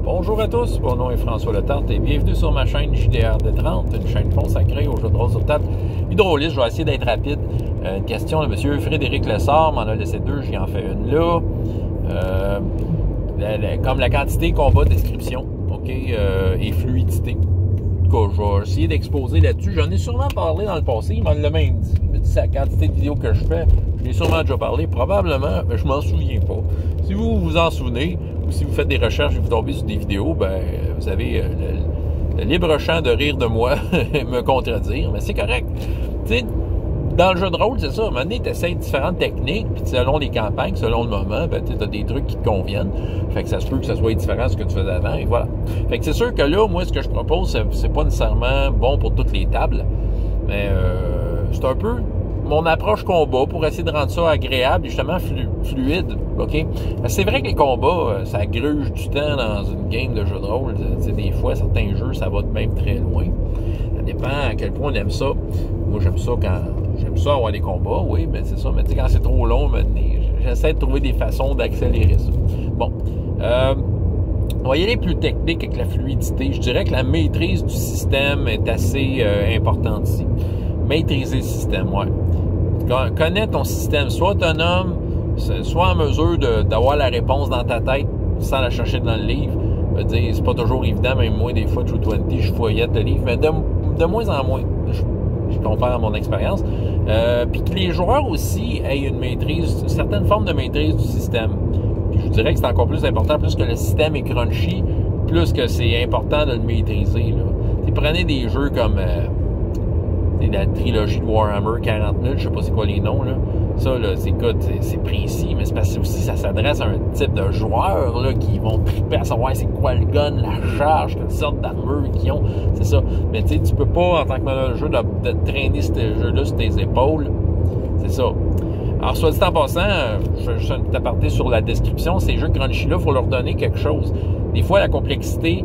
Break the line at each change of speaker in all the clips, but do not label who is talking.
Bonjour à tous, mon nom est François Letarte et bienvenue sur ma chaîne JDRD30, une chaîne consacrée aux jeux de rôle sur table hydraulique. Je vais essayer d'être rapide. Une question de M. Frédéric Lessard, m'en a laissé deux, j'y en fais une là. Comme la quantité, combat, description, ok, et fluidité. En tout cas, je vais essayer d'exposer là-dessus. J'en ai sûrement parlé dans le passé, il m'en l'a même dit. Il me dit la quantité de vidéos que je fais, je l'ai sûrement déjà parlé, probablement, mais je m'en souviens pas. Si vous vous en souvenez, ou si vous faites des recherches et vous tombez sur des vidéos, ben vous avez le libre champ de rire de moi et me contredire, mais c'est correct. Tu sais, dans le jeu de rôle, c'est ça, à un moment donné, tu essaies différentes techniques, puis selon les campagnes, selon le moment, ben tu as des trucs qui te conviennent. Fait que ça se peut que ça soit différent de ce que tu faisais avant, et voilà. Fait que c'est sûr que là, moi, ce que je propose, c'est pas nécessairement bon pour toutes les tables, mais c'est un peu mon approche combat pour essayer de rendre ça agréable et justement fluide, ok? C'est vrai que les combats, ça gruge du temps dans une game de jeu de rôle. Des fois, certains jeux, ça va même très loin. Ça dépend à quel point on aime ça. Moi, j'aime ça avoir des combats, oui, mais c'est ça. Mais tu sais, quand c'est trop long, j'essaie de trouver des façons d'accélérer ça. Bon. On va y aller plus technique avec la fluidité. Je dirais que la maîtrise du système est assez importante ici. Maîtriser le système, ouais. Connais ton système, sois autonome, sois en mesure d'avoir la réponse dans ta tête sans la chercher dans le livre. Je veux dire, c'est pas toujours évident, même moi, des fois, True 20, je fouillette le livre, mais de moins en moins. Je compare à mon expérience. Puis que les joueurs aussi aient une maîtrise, une certaine forme de maîtrise du système. Puis je vous dirais que c'est encore plus important, plus que le système est crunchy, plus que c'est important de le maîtriser. Prenez des jeux comme la trilogie de Warhammer 40 000, je sais pas c'est quoi les noms, là. Ça, là, c'est précis, mais c'est parce que aussi ça s'adresse à un type de joueurs, là, qui vont triper à savoir c'est quoi le gun, la charge, quelle sorte d'armure qu'ils ont, c'est ça. Mais tu sais, tu peux pas, en tant que meneur de jeu, de traîner ce jeu-là sur tes épaules, c'est ça. Alors, soit dit en passant, je fais un petit aparté sur la description, ces jeux crunchy-là, il faut leur donner quelque chose. Des fois, la complexité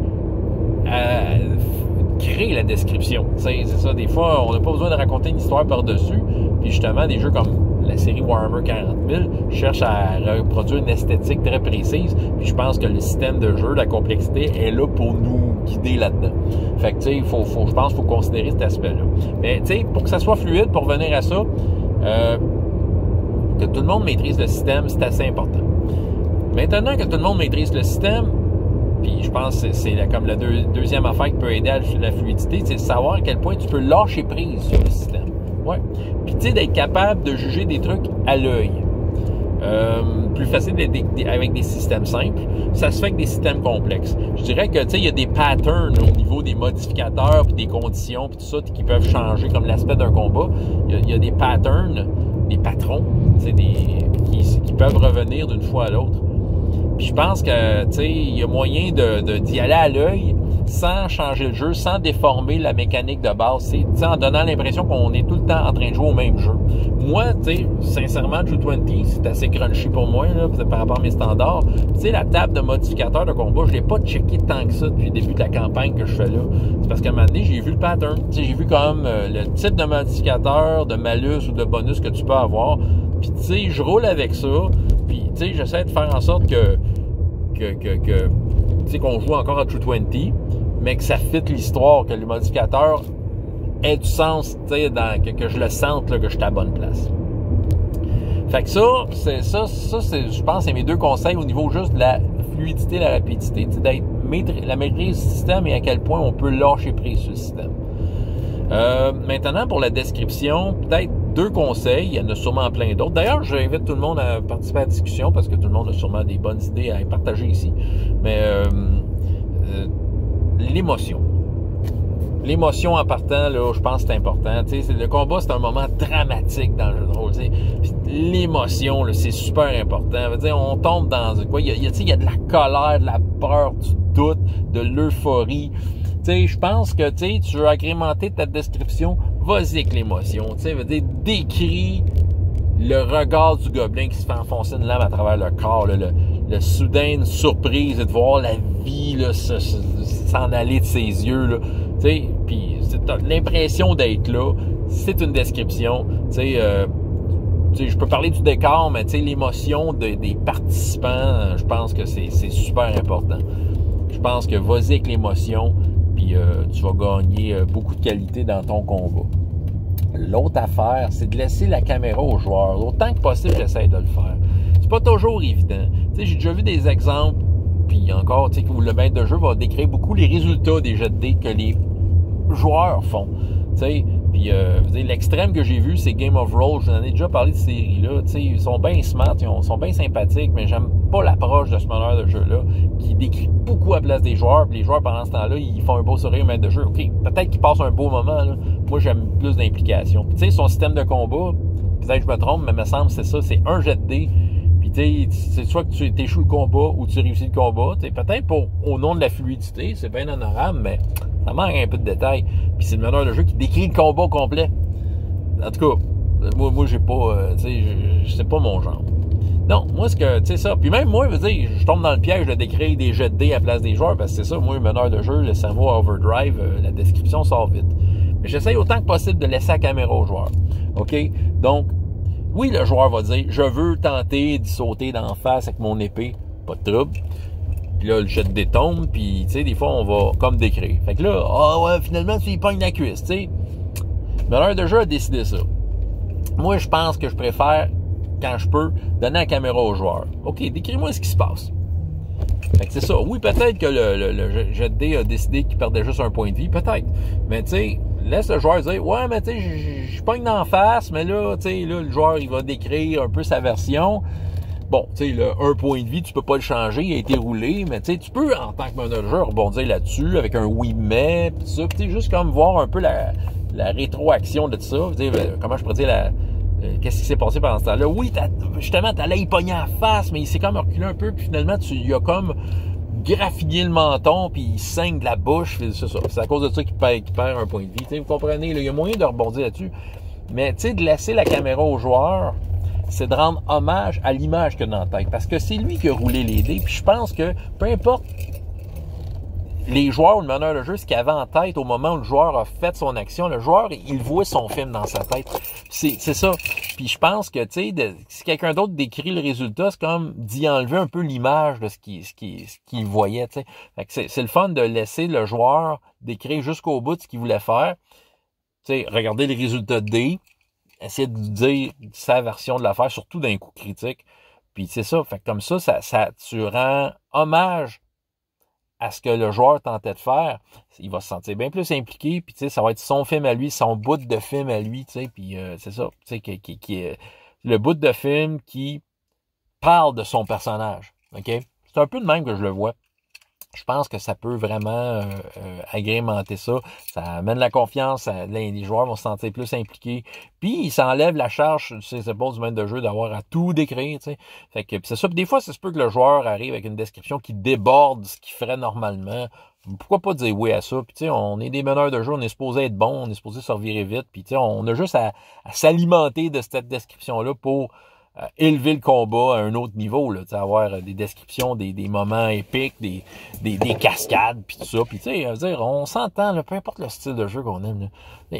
crée la description. C'est ça, des fois, on n'a pas besoin de raconter une histoire par-dessus. Puis justement, des jeux comme la série Warhammer 40 000 cherchent à reproduire une esthétique très précise. Puis je pense que le système de jeu, la complexité, est là pour nous guider là-dedans. Fait que, tu sais, je pense qu'il faut considérer cet aspect-là. Mais, tu sais, pour que ça soit fluide, pour revenir à ça, que tout le monde maîtrise le système, c'est assez important. Maintenant que tout le monde maîtrise le système, puis je pense que c'est comme la deuxième affaire qui peut aider à la fluidité, c'est de savoir à quel point tu peux lâcher prise sur le système. Ouais. Puis tu sais, d'être capable de juger des trucs à l'œil. Plus facile avec des systèmes simples. Ça se fait avec des systèmes complexes. Je dirais que tu sais, il y a des patterns au niveau des modificateurs puis des conditions puis tout ça qui peuvent changer comme l'aspect d'un combat. Il y a des patterns, des patrons, qui peuvent revenir d'une fois à l'autre. Puis je pense que, tu sais, il y a moyen d'y aller à l'œil sans changer le jeu, sans déformer la mécanique de base. C'est en donnant l'impression qu'on est tout le temps en train de jouer au même jeu. Moi, tu sais, sincèrement, True 20, c'est assez crunchy pour moi, là, par rapport à mes standards. Tu sais, la table de modificateurs de combat, je l'ai pas checké tant que ça depuis le début de la campagne que je fais là. C'est parce qu'à un moment donné, j'ai vu le pattern. Tu sais, j'ai vu comme le type de modificateur, de malus ou de bonus que tu peux avoir. Puis, tu sais, je roule avec ça. Puis, tu sais, j'essaie de faire en sorte que tu sais, qu'on joue encore à True 20, mais que ça fit l'histoire, que le modificateur ait du sens, tu sais, que je le sente, là, que je suis à la bonne place. Fait que ça, je pense, c'est mes deux conseils au niveau juste de la fluidité et la rapidité, tu sais, d'être la maîtrise du système et à quel point on peut lâcher prise sur le système. Maintenant, pour la description, peut-être deux conseils, il y en a sûrement plein d'autres. D'ailleurs, j'invite tout le monde à participer à la discussion parce que tout le monde a sûrement des bonnes idées à partager ici. Mais l'émotion. L'émotion en partant, là, je pense que c'est important. Tu sais, le combat, c'est un moment dramatique dans le jeu de rôle. L'émotion, là, c'est super important. Je veux dire, on tombe dans quoi? Il y a de la colère, de la peur, du doute, de l'euphorie. Tu sais, je pense que tu veux agrémenter ta description, vas-y avec l'émotion. Tu sais, décris le regard du gobelin qui se fait enfoncer une lame à travers le corps, là, le soudaine surprise de voir la vie là, s'en aller de ses yeux. Là. Tu sais, puis t'as l'impression d'être là. C'est une description. Tu sais, je peux parler du décor, mais l'émotion des participants, je pense que c'est super important. je pense que vas-y avec l'émotion, puis tu vas gagner beaucoup de qualité dans ton combat. L'autre affaire, c'est de laisser la caméra aux joueurs. Autant que possible, j'essaie de le faire. C'est pas toujours évident. Tu sais, j'ai déjà vu des exemples, puis encore, tu sais, où le maître de jeu va décrire beaucoup les résultats des jets de dés que les joueurs font. Tu sais, puis l'extrême que j'ai vu, c'est Game of Roll. J'en ai déjà parlé de cette série-là. Tu sais, ils sont bien smart, ils sont bien sympathiques, mais j'aime pas l'approche de ce meneur de jeu-là, qui décrit beaucoup à la place des joueurs. Puis les joueurs, pendant ce temps-là, ils font un beau sourire au maître de jeu. OK, peut-être qu'ils passent un beau moment, là. Moi, j'aime plus d'implication. Puis tu sais, son système de combat, peut-être que je me trompe, mais il me semble que c'est ça, c'est un jet de dés. Puis tu sais, c'est soit que tu échoues le combat ou tu réussis le combat. Tu sais, peut-être au nom de la fluidité, c'est bien honorable, mais ça manque un peu de détails. Puis c'est le meneur de jeu qui décrit le combat complet. En tout cas, moi j'ai pas, tu sais, c'est pas mon genre. Non, moi, c'est que, tu sais ça. Puis même moi, je tombe dans le piège de décrire des jets de dés à la place des joueurs, parce que c'est ça, moi, le meneur de jeu, le cerveau overdrive, la description sort vite. Mais j'essaye autant que possible de laisser la caméra aux joueurs. OK? Donc, oui, le joueur va dire, je veux tenter d'y sauter d'en face avec mon épée. Pas de trouble. Puis là, le jet de dés tombe, puis, tu sais, des fois, on va comme décrire. Fait que là, ouais, finalement, tu y pognes la cuisse, tu sais. Le meneur de jeu a décidé ça. Moi, je pense que je préfère, quand je peux, donner la caméra aux joueurs. OK, décris-moi ce qui se passe. Fait que c'est ça. Oui, peut-être que le jet de dés a décidé qu'il perdait juste un point de vie, peut-être. Mais tu sais, laisse le joueur dire, ouais, mais tu sais, je pogne d'en face, mais là, tu sais, là, le joueur, il va décrire un peu sa version. Bon, tu sais, le 1 point de vie, tu peux pas le changer, il a été roulé, mais tu sais, tu peux, en tant que meneur de jeu, rebondir là-dessus avec un oui, mais, pis ça, tu sais, juste comme voir un peu la rétroaction de tout ça, comment je pourrais dire, qu'est-ce qui s'est passé pendant ce temps-là. Oui, justement, t'allais y pogner en face, mais il s'est comme reculé un peu, puis finalement, il a comme graffiné le menton, puis il saigne de la bouche, c'est ça. C'est à cause de ça qu'il perd un point de vie. T'sais, vous comprenez, là, il y a moyen de rebondir là-dessus. Mais, tu sais, de laisser la caméra au joueur, c'est de rendre hommage à l'image qu'il a dans la tête. Parce que c'est lui qui a roulé les dés, puis je pense que, peu importe les joueurs ou le meneur de jeu, ce qu'il avait en tête au moment où le joueur a fait son action, le joueur, il voit son film dans sa tête. C'est ça. Puis je pense que, tu sais, si quelqu'un d'autre décrit le résultat, c'est comme d'y enlever un peu l'image de ce qu'il voyait, tu sais. Fait que c'est le fun de laisser le joueur décrire jusqu'au bout de ce qu'il voulait faire. Tu sais, regarder les résultats de dés, essayer de dire sa version de l'affaire, surtout d'un coup critique. Puis c'est ça. Fait que comme ça, tu rends hommage à ce que le joueur tentait de faire. Il va se sentir bien plus impliqué, puis tu sais, ça va être son film à lui, son bout de film à lui, tu sais, puis c'est ça, tu sais, qui est le bout de film qui parle de son personnage, OK? C'est un peu de même que je le vois. Je pense que ça peut vraiment agrémenter ça. Ça amène la confiance. Les joueurs vont se sentir plus impliqués. Puis, ils s'enlèvent la charge sur les épaules du maître de jeu d'avoir à tout décrire. Tu sais. Fait que c'est ça. Puis des fois, c'est sûr que le joueur arrive avec une description qui déborde ce qu'il ferait normalement. Pourquoi pas dire oui à ça? Puis tu sais, on est des meneurs de jeu, on est supposé être bon, on est supposé se revirer vite. Puis tu sais, on a juste à s'alimenter de cette description-là pour élever le combat à un autre niveau, là, avoir des descriptions, des moments épiques, des cascades, puis tout ça. Puis tu sais, dire, on s'entend, là, peu importe le style de jeu qu'on aime.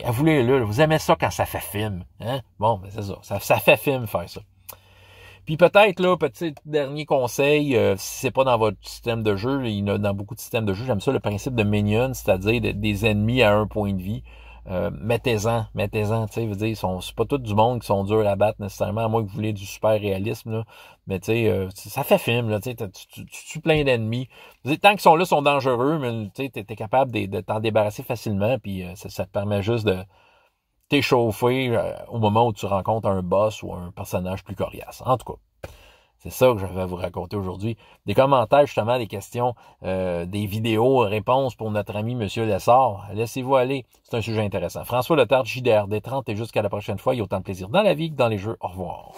Avouez-le, vous aimez ça quand ça fait film. Hein? Bon, ben c'est ça. Ça fait film faire ça. Puis peut-être, là, petit dernier conseil, si c'est pas dans votre système de jeu, il y en a dans beaucoup de systèmes de jeu, j'aime ça le principe de minion, c'est-à-dire des ennemis à un point de vie. Mettez-en, tu sais, veux dire, c'est pas tout du monde qui sont durs à battre nécessairement, à moins que vous voulez du super réalisme, là. Mais tu sais, ça fait film, là, tu sais, tu tues plein d'ennemis. Tant qu'ils sont là, ils sont dangereux, mais tu sais, t'es capable de t'en débarrasser facilement, puis ça te permet juste de t'échauffer au moment où tu rencontres un boss ou un personnage plus coriace. En tout cas, c'est ça que je vais vous raconter aujourd'hui. Des commentaires, justement, des questions, des vidéos, réponses pour notre ami Monsieur Lessard. Laissez-vous aller. C'est un sujet intéressant. François Letarte, JDRD 30, et jusqu'à la prochaine fois. Il y a autant de plaisir dans la vie que dans les jeux. Au revoir.